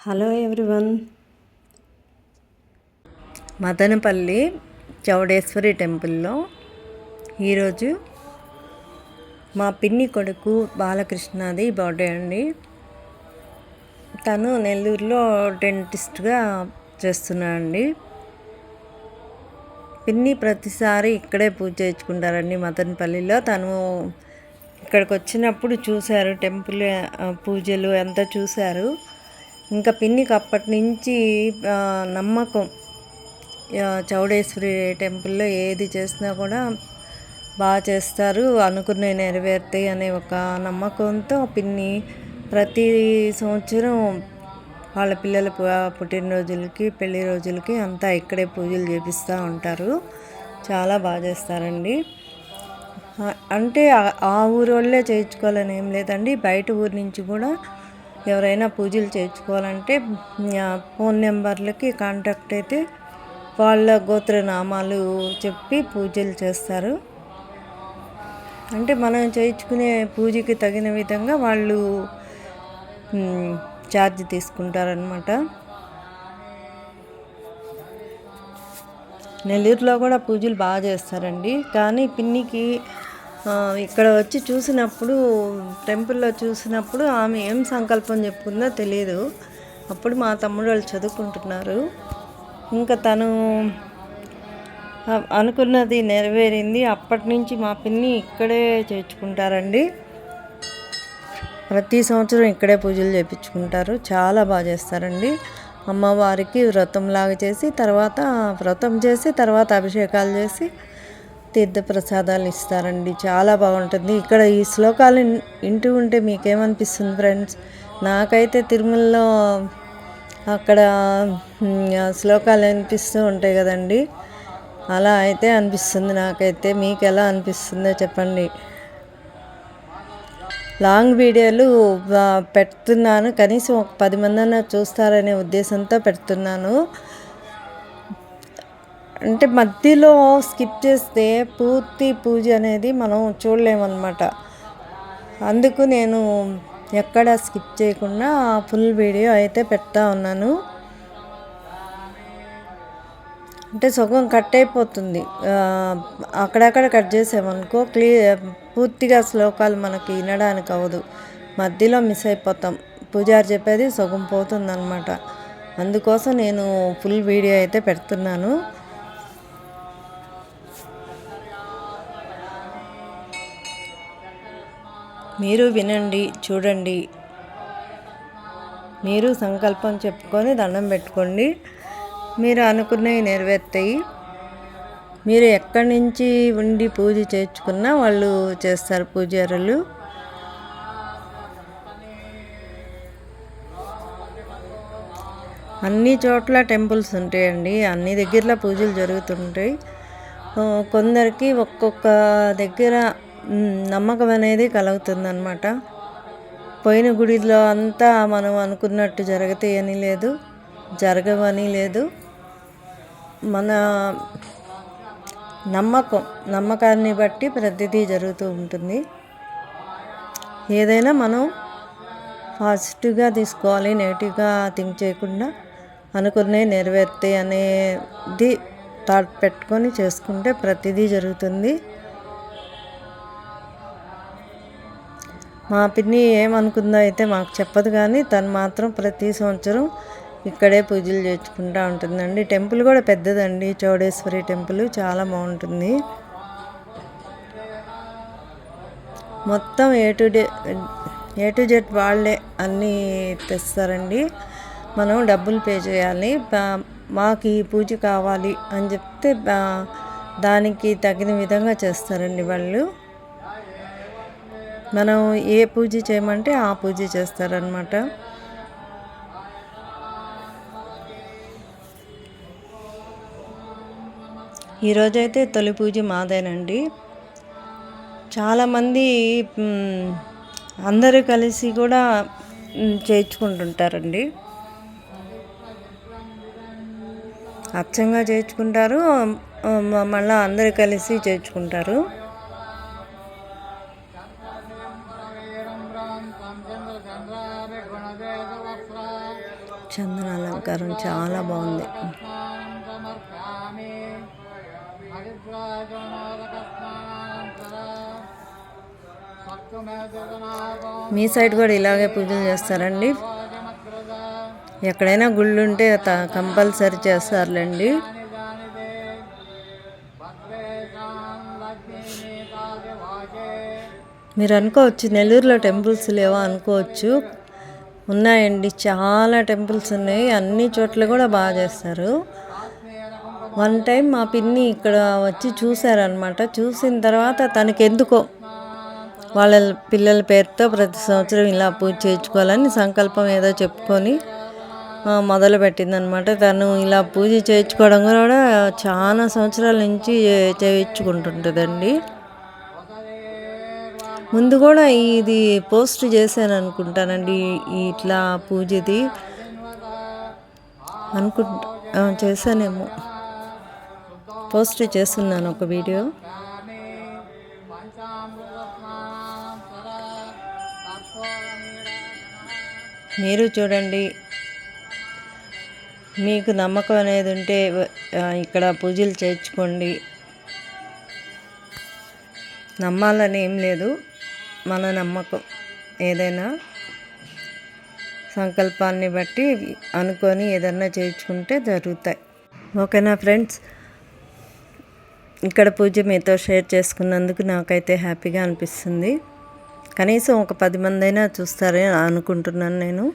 Hello everyone, Madanapalle Chowdeshwari టెంపుల్లో ఈరోజు మా పిన్ని కొడుకు బాలకృష్ణది బర్త్డే అండి. తను నెల్లూరులో డెంటిస్ట్గా చేస్తున్నాడండి. పిన్ని ప్రతిసారి ఇక్కడే పూజ చేయించుకుంటారండి మదనపల్లిలో. తను ఇక్కడికి వచ్చినప్పుడు చూశారు, టెంపుల్ పూజలు అంతా చూశారు. ఇంకా పిన్నికి అప్పటి నుంచి నమ్మకం, చౌడేశ్వరి టెంపుల్లో ఏది చేసినా కూడా బాగా చేస్తారు, అనుకున్నవి నెరవేరుతాయి అనే ఒక నమ్మకంతో పిన్ని ప్రతి సంవత్సరం వాళ్ళ పిల్లల పుట్టినరోజులకి పెళ్లి రోజులకి అంతా ఇక్కడే పూజలు చేపిస్తూ ఉంటారు. చాలా బాగా చేస్తారండి. అంటే ఆ ఊరు వాళ్ళే చేయించుకోవాలని ఏం లేదండి, బయట ఊరి నుంచి కూడా ఎవరైనా పూజలు చేయించుకోవాలంటే ఫోన్ నెంబర్లకి కాంటాక్ట్ అయితే వాళ్ళ గోత్రనామాలు చెప్పి పూజలు చేస్తారు. అంటే మనం చేయించుకునే పూజకి తగిన విధంగా వాళ్ళు ఛార్జ్ తీసుకుంటారనమాట. నెల్లూరులో కూడా పూజలు బాగా చేస్తారండి. కానీ పిన్నికి ఇక్కడ వచ్చి చూసినప్పుడు, టెంపుల్లో చూసినప్పుడు ఆమె ఏం సంకల్పం చెప్పుకుందో తెలియదు. అప్పుడు మా తమ్ముడు వాళ్ళు చదువుకుంటున్నారు. ఇంకా తను అనుకున్నది నెరవేరింది. అప్పటి నుంచి మా పిన్ని ఇక్కడే చేయించుకుంటారండి. ప్రతి సంవత్సరం ఇక్కడే పూజలు చేయించుకుంటారు. చాలా బాగా చేస్తారండి. అమ్మవారికి వ్రతంలాగా చేసి తర్వాత అభిషేకాలు చేసి తీర్థప్రసాదాలు ఇస్తారండి. చాలా బాగుంటుంది. ఇక్కడ ఈ శ్లోకాలు వింటూ ఉంటే మీకేమనిపిస్తుంది ఫ్రెండ్స్? నాకైతే తిరుమలలో అక్కడ శ్లోకాలు వినిపిస్తూ ఉంటాయి కదండి, అలా అయితే అనిపిస్తుంది నాకైతే. మీకు ఎలా అనిపిస్తుందో చెప్పండి. లాంగ్ వీడియోలు పెడుతున్నాను, కనీసం ఒక 10 మంది చూస్తారనే ఉద్దేశంతో పెడుతున్నాను. అంటే మధ్యలో స్కిప్ చేస్తే పూర్తి పూజ అనేది మనం చూడలేమన్నమాట. అందుకు నేను ఎక్కడ స్కిప్ చేయకుండా ఫుల్ వీడియో అయితే పెడతా ఉన్నాను. అంటే సగం కట్ అయిపోతుంది, అక్కడక్కడ కట్ చేసామనుకో పూర్తిగా శ్లోకాలు మనకి వినడానికి అవ్వదు, మధ్యలో మిస్ అయిపోతాం. పూజారి చెప్పేది సగం పోతుందన్నమాట. అందుకోసం నేను ఫుల్ వీడియో అయితే పెడుతున్నాను. మీరు వినండి, చూడండి. మీరు సంకల్పం చెప్పుకొని దండం పెట్టుకోండి, మీరు అనుకున్నవి నెరవేరుతాయి. మీరు ఎక్కడి నుంచి ఉండి పూజ చేయించుకున్నా వాళ్ళు చేస్తారు పూజారులు. అన్ని చోట్ల టెంపుల్స్ ఉంటాయండి, అన్ని దగ్గరలో పూజలు జరుగుతుంటాయి. కొందరికి ఒక్కొక్క దగ్గర నమ్మకం అనేది కలుగుతుందన్నమాట. పోయిన గుడిలో అంతా మనం అనుకున్నట్టు జరగతాయని లేదు, జరగవని లేదు. మన నమ్మకాన్ని బట్టి ప్రతిదీ జరుగుతూ ఉంటుంది. ఏదైనా మనం పాజిటివ్గా తీసుకోవాలి, నెగిటివ్గా థింక్ చేయకుండా అనుకున్నవి నెరవేరుతాయి అనేది థాట్ పెట్టుకొని చేసుకుంటే ప్రతిదీ జరుగుతుంది. మా పిన్ని ఏమనుకుందో అయితే మాకు చెప్పదు, కానీ తను మాత్రం ప్రతి సంవత్సరం ఇక్కడే పూజలు చేయించుకుంటూ ఉంటుందండి. టెంపుల్ కూడా పెద్దదండి, చౌడేశ్వరి టెంపుల్ చాలా బాగుంటుంది. మొత్తం ఏ టు జెడ్ వాళ్ళే అన్నీ తెస్తారండి. మనం డబ్బులు పే చేయాలి. మాకు ఈ పూజ కావాలి అని చెప్తే దానికి తగిన విధంగా చేస్తారండి వాళ్ళు. మనం ఏ పూజ చేయమంటే ఆ పూజ చేస్తారనమాట. ఈరోజైతే తొలి పూజ మాదేనండి. చాలామంది అందరూ కలిసి కూడా చేయించుకుంటుంటారండి. అచ్చంగా చేయించుకుంటారు, మళ్ళీ అందరూ కలిసి చేయించుకుంటారు. చందన అలంకారం చాలా బాగుంది. మీ సైడ్ కూడా ఇలాగే పూజలు చేస్తారండి? ఎక్కడైనా గుళ్ళు ఉంటే కంపల్సరీ చేస్తారులేండి. మీరు అనుకోవచ్చు నెల్లూరులో టెంపుల్స్ లేవా అనుకోవచ్చు. ఉన్నాయండి, చాలా టెంపుల్స్ ఉన్నాయి. అన్ని చోట్ల కూడా బాగా చేస్తారు. వన్ టైం మా పిన్ని ఇక్కడ వచ్చి చూశారనమాట. చూసిన తర్వాత తనకి ఎందుకో వాళ్ళ పిల్లల పేరుతో ప్రతి సంవత్సరం ఇలా పూజ చేయించుకోవాలని సంకల్పం ఏదో చెప్పుకొని మొదలుపెట్టిందనమాట. తను ఇలా పూజ చేయించుకోవడం కూడా చాలా సంవత్సరాల నుంచి చేయించుకుంటుంటుందండి. ముందు కూడా ఇది పోస్ట్ చేశాను అనుకుంటానండి, ఇట్లా పూజది చేశానేమో, పోస్ట్ చేస్తున్నాను ఒక వీడియో. మీరు చూడండి, మీకు నమ్మకం అనేది ఉంటే ఇక్కడ పూజలు చేయించుకోండి. నమ్మాలని ఏం లేదు, మన నమ్మకం ఏదైనా సంకల్పాన్ని బట్టి అనుకొని ఏదన్నా చేయించుకుంటే జరుగుతాయి. ఓకేనా ఫ్రెండ్స్, ఇక్కడ పూజ మీతో షేర్ చేసుకున్నందుకు నాకైతే హ్యాపీగా అనిపిస్తుంది. కనీసం ఒక 10 మంది అయినా చూస్తారని అనుకుంటున్నాను నేను.